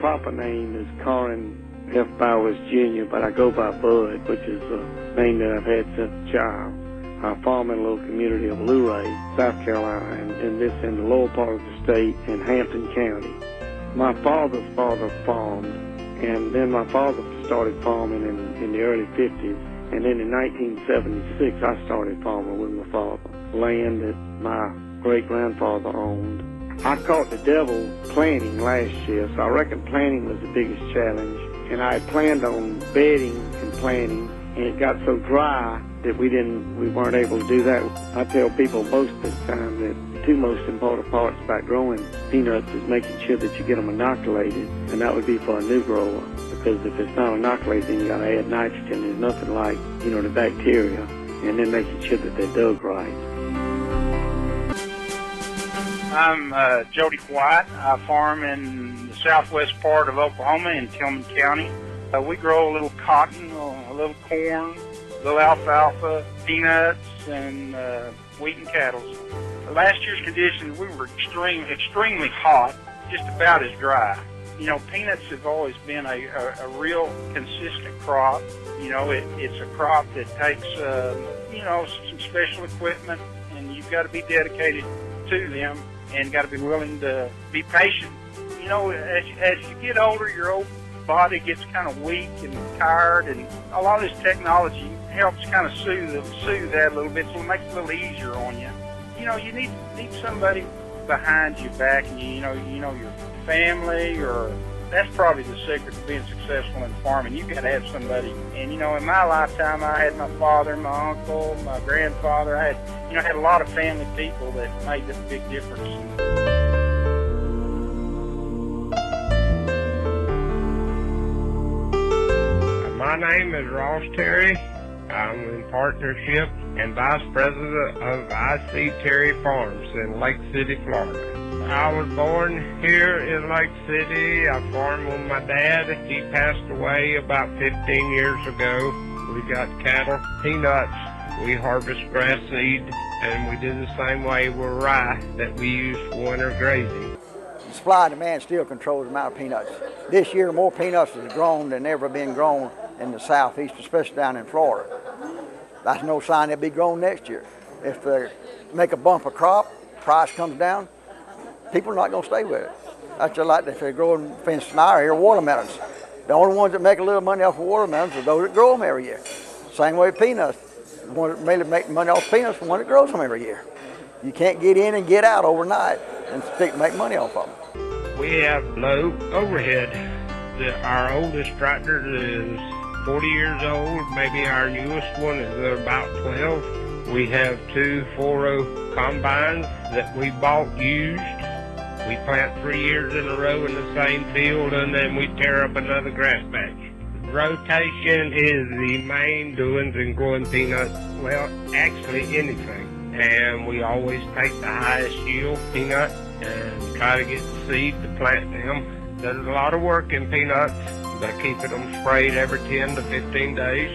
proper name is Corin F. Bowers Jr., but I go by Bud, which is the name that I've had since a child. I farm in a little community of Luray, South Carolina, and this in the lower part of the state in Hampton County. My father's father farmed, and then my father started farming in the early 50s, and then in 1976 I started farming with my father, land that my great-grandfather owned. I caught the devil planting last year, so I reckon planting was the biggest challenge. And I had planned on bedding and planting, and it got so dry that we weren't able to do that. I tell people most of the time that the two most important parts about growing peanuts is making sure that you get them inoculated, and that would be for a new grower, because if it's not inoculated, then you got to add nitrogen. There's nothing like, the bacteria, and then making sure that they're dug right. I'm Jody Watson. I farm in the southwest part of Oklahoma in Tillman County. We grow a little cotton, a little corn, a little alfalfa, peanuts, and wheat and cattle. Last year's conditions, we were extremely hot, just about as dry. Peanuts have always been a real consistent crop. It's a crop that takes, some special equipment, and you've got to be dedicated to them and got to be willing to be patient. As you get older, your old body gets kind of weak and tired, and a lot of this technology helps kind of soothe that a little bit, so it makes it a little easier on you. You need somebody behind your back, and your family, or that's probably the secret to being successful in farming. You've got to have somebody. And in my lifetime, I had my father, my uncle, my grandfather. I had a lot of family people that made a big difference. My name is Ross Terry. I'm in partnership and vice president of I.C. Terry Farms in Lake City, Florida. I was born here in Lake City. I farmed with my dad. He passed away about 15 years ago. We got cattle, peanuts. We harvest grass seed, and we do the same way with rye that we use for winter grazing. Supply and demand still controls the amount of peanuts. This year, more peanuts is grown than ever been grown in the southeast, especially down in Florida. That's no sign they'll be grown next year. If they make a bumper crop, price comes down, people are not going to stay with it. That's just like if they're growing in our area, watermelons. The only ones that make a little money off of watermelons are those that grow them every year. Same way with peanuts. The one that mainly make money off peanuts is the one that grows them every year. You can't get in and get out overnight and make money off of them. We have low overhead. Our oldest tractor is 40 years old. Maybe our newest one is about 12. We have two 4-row combines that we bought used. We plant 3 years in a row in the same field, and then we tear up another grass patch. Rotation is the main doings in growing peanuts. Well, actually anything. And we always take the highest yield peanut and try to get the seed to plant them. There's a lot of work in peanuts, but keeping them sprayed every 10 to 15 days.